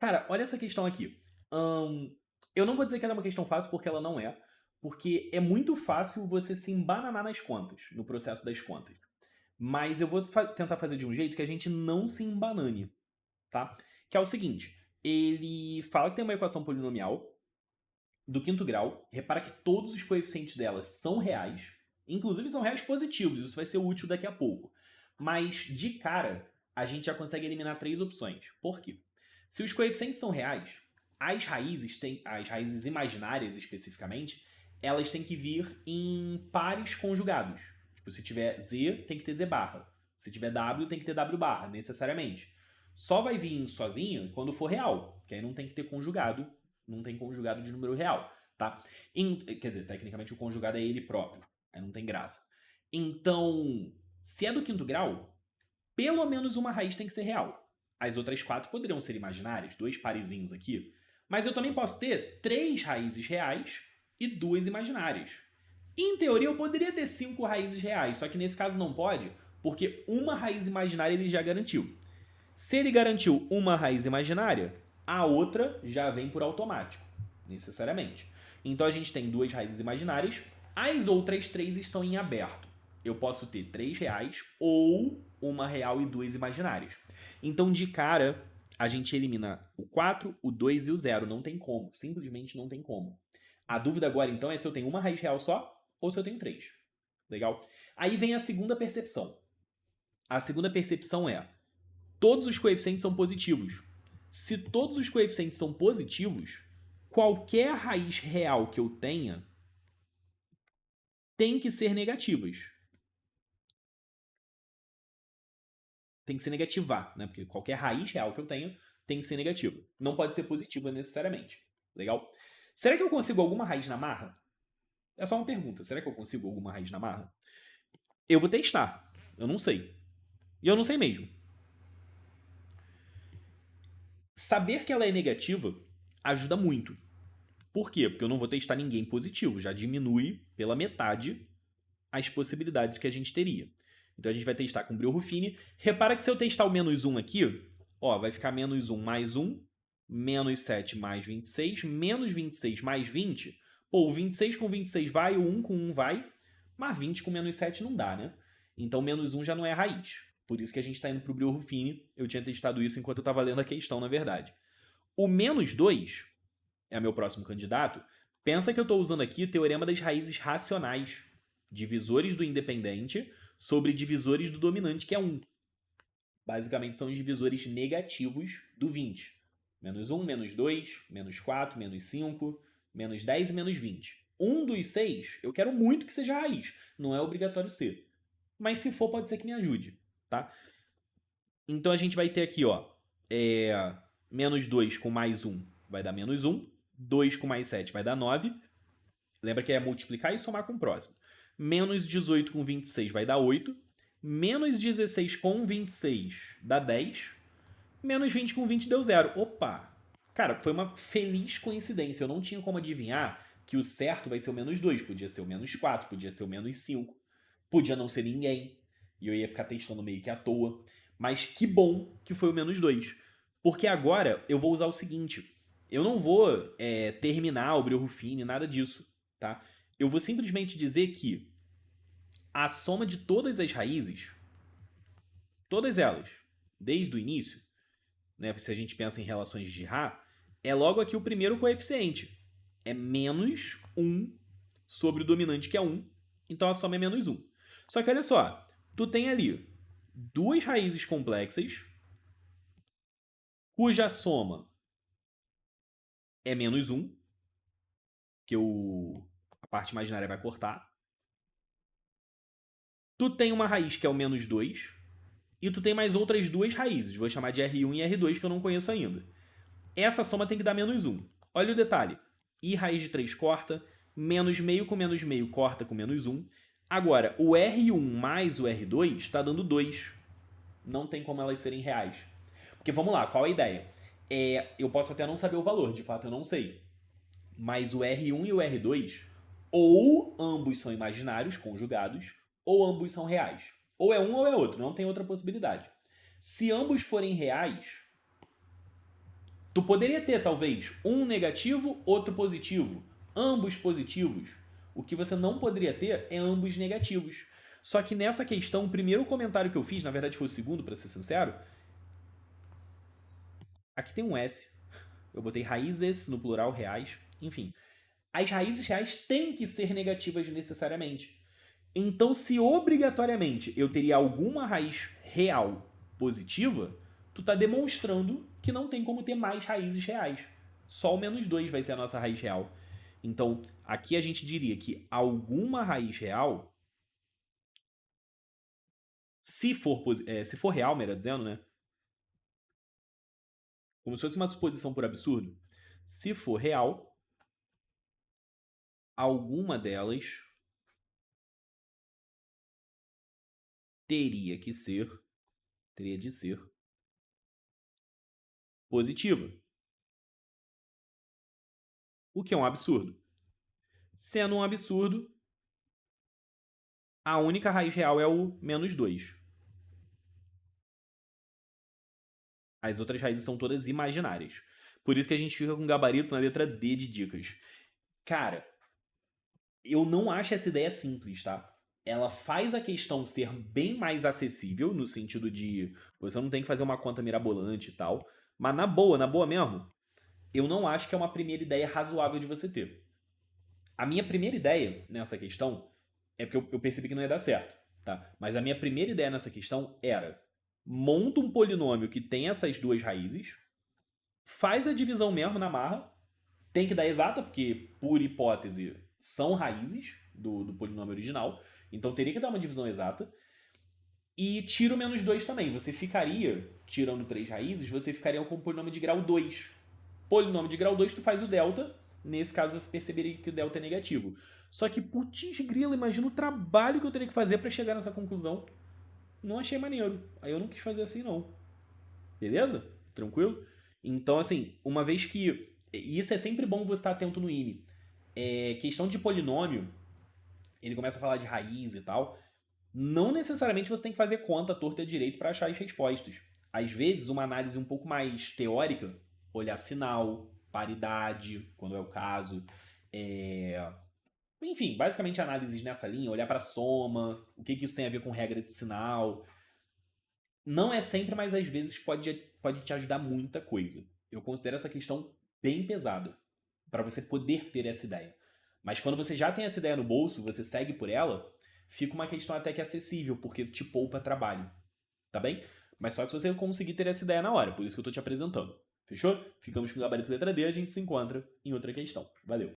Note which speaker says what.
Speaker 1: Cara, olha essa questão aqui. Eu não vou dizer que ela é uma questão fácil, porque ela não é. Porque é muito fácil você se embananar nas contas, no processo das contas. Mas eu vou tentar fazer de um jeito que a gente não se embanane, tá? Que é o seguinte, ele fala que tem uma equação polinomial do quinto grau. Repara que todos os coeficientes dela são reais. Inclusive são reais positivos, isso vai ser útil daqui a pouco. Mas, de cara, a gente já consegue eliminar três opções. Por quê? Se os coeficientes são reais, as raízes imaginárias especificamente, elas têm que vir em pares conjugados. Tipo, se tiver z, tem que ter z barra. Se tiver w, tem que ter w barra, necessariamente. Só vai vir sozinho quando for real, que aí não tem que ter conjugado, não tem conjugado de número real, tá? Quer dizer, tecnicamente o conjugado é ele próprio, aí não tem graça. Então, se é do quinto grau, pelo menos uma raiz tem que ser real. As outras quatro poderiam ser imaginárias, dois parezinhos aqui. Mas eu também posso ter três raízes reais e duas imaginárias. Em teoria, eu poderia ter cinco raízes reais, só que nesse caso não pode, porque uma raiz imaginária ele já garantiu. Se ele garantiu uma raiz imaginária, a outra já vem por automático, necessariamente. Então a gente tem duas raízes imaginárias, as outras três estão em aberto. Eu posso ter três reais ou uma real e duas imaginárias. Então, de cara, a gente elimina o 4, o 2 e o 0. Não tem como. Simplesmente não tem como. A dúvida agora, então, é se eu tenho uma raiz real só ou se eu tenho três. Legal? Aí vem a segunda percepção. A segunda percepção é: todos os coeficientes são positivos. Se todos os coeficientes são positivos, qualquer raiz real que eu tenha tem que ser negativas. Tem que ser negativar, né? Porque qualquer raiz real que eu tenha tem que ser negativa. Não pode ser positiva necessariamente. Legal? Será que eu consigo alguma raiz na marra? É só uma pergunta. Será que eu consigo alguma raiz na marra? Eu vou testar. Eu não sei. E eu não sei mesmo. Saber que ela é negativa ajuda muito. Por quê? Porque eu não vou testar ninguém positivo. Já diminui pela metade as possibilidades que a gente teria. Então a gente vai testar com Brio Ruffini. Repara que se eu testar o menos 1 aqui, ó, vai ficar menos 1 mais 1, menos 7 mais 26, menos 26 mais 20. Pô, o 26 com 26 vai, o 1 com 1 vai, mas 20 com menos 7 não dá, né? Então menos 1 já não é a raiz. Por isso que a gente está indo para o Brio Ruffini. Eu tinha testado isso enquanto eu estava lendo a questão, na verdade. O menos 2 é meu próximo candidato. Pensa que eu estou usando aqui o teorema das raízes racionais. Divisores do independente sobre divisores do dominante, que é 1. Basicamente são os divisores negativos do 20. Menos 1, menos 2, menos 4, menos 5, menos 10 e menos 20. Um dos 6, eu quero muito que seja raiz. Não é obrigatório ser. Mas se for, pode ser que me ajude, tá? Então a gente vai ter aqui, ó, menos 2 com mais 1 vai dar menos 1. 2 com mais 7 vai dar 9. Lembra que é multiplicar e somar com o próximo. Menos 18 com 26 vai dar 8. Menos 16 com 26 dá 10. Menos 20 com 20 deu 0. Opa! Cara, foi uma feliz coincidência. Eu não tinha como adivinhar que o certo vai ser o menos 2. Podia ser o menos 4, podia ser o menos 5. Podia não ser ninguém. E eu ia ficar testando meio que à toa. Mas que bom que foi o menos 2. Porque agora eu vou usar o seguinte. Eu não vou terminar o Brio Ruffini, nada disso. Tá? Eu vou simplesmente dizer que a soma de todas as raízes, todas elas, desde o início, né, se a gente pensa em relações de Girard, é logo aqui o primeiro coeficiente. É menos 1 sobre o dominante, que é 1. Então a soma é menos 1. Só que olha só, tu tem ali duas raízes complexas, cuja soma é menos 1, que a parte imaginária vai cortar. Tu tem uma raiz que é o menos 2, e tu tem mais outras duas raízes, vou chamar de R1 e R2, que eu não conheço ainda. Essa soma tem que dar menos 1. Olha o detalhe. I raiz de 3 corta, menos meio com menos meio corta com menos 1. Agora, o R1 mais o R2 está dando 2. Não tem como elas serem reais. Porque vamos lá, qual a ideia? Eu posso até não saber o valor, de fato eu não sei. Mas o R1 e o R2, ou ambos são imaginários, conjugados, ou ambos são reais. Ou é um ou é outro, não tem outra possibilidade. Se ambos forem reais, Tu poderia ter, talvez, um negativo, outro positivo. Ambos positivos. O que você não poderia ter é ambos negativos. Só que nessa questão, o primeiro comentário que eu fiz, na verdade foi o segundo, para ser sincero, aqui tem um S. Eu botei raízes no plural reais. Enfim, as raízes reais têm que ser negativas necessariamente. Então, se obrigatoriamente eu teria alguma raiz real positiva, tu tá demonstrando que não tem como ter mais raízes reais. Só o -2 vai ser a nossa raiz real. Então, aqui a gente diria que alguma raiz real, se for real, melhor dizendo, né? Como se fosse uma suposição por absurdo. Se for real, alguma delas teria de ser positiva. O que é um absurdo. Sendo um absurdo, a única raiz real é o -2. As outras raízes são todas imaginárias. Por isso que a gente fica com gabarito na letra D de dicas. Cara, eu não acho essa ideia simples, tá? Ela faz a questão ser bem mais acessível, no sentido de você não tem que fazer uma conta mirabolante e tal. Mas na boa mesmo, eu não acho que é uma primeira ideia razoável de você ter. A minha primeira ideia nessa questão é porque eu percebi que não ia dar certo, tá? Mas a minha primeira ideia nessa questão era: monta um polinômio que tem essas duas raízes, faz a divisão mesmo na marra, tem que dar exata, porque, por hipótese, são raízes do polinômio original, então teria que dar uma divisão exata, e tira o -2 também. Você ficaria, tirando três raízes, você ficaria com o polinômio de grau 2. Polinômio de grau 2, tu faz o delta. Nesse caso, você perceberia que o delta é negativo. Só que, putz grila, imagina o trabalho que eu teria que fazer para chegar nessa conclusão. Não achei maneiro. Aí eu não quis fazer assim, não. Beleza? Tranquilo? Então, assim, uma vez que... E isso é sempre bom você estar atento no INE. Questão de polinômio, ele começa a falar de raiz e tal. Não necessariamente você tem que fazer conta torta e direito para achar as respostas. Às vezes, uma análise um pouco mais teórica, olhar sinal, paridade, quando é o caso. Enfim, basicamente análises nessa linha, olhar para soma, o que isso tem a ver com regra de sinal. Não é sempre, mas às vezes pode te ajudar muita coisa. Eu considero essa questão bem pesada para você poder ter essa ideia. Mas quando você já tem essa ideia no bolso, você segue por ela, fica uma questão até que acessível, porque te poupa trabalho. Tá bem? Mas só se você conseguir ter essa ideia na hora, por isso que eu tô te apresentando. Fechou? Ficamos com o gabarito letra D, a gente se encontra em outra questão. Valeu!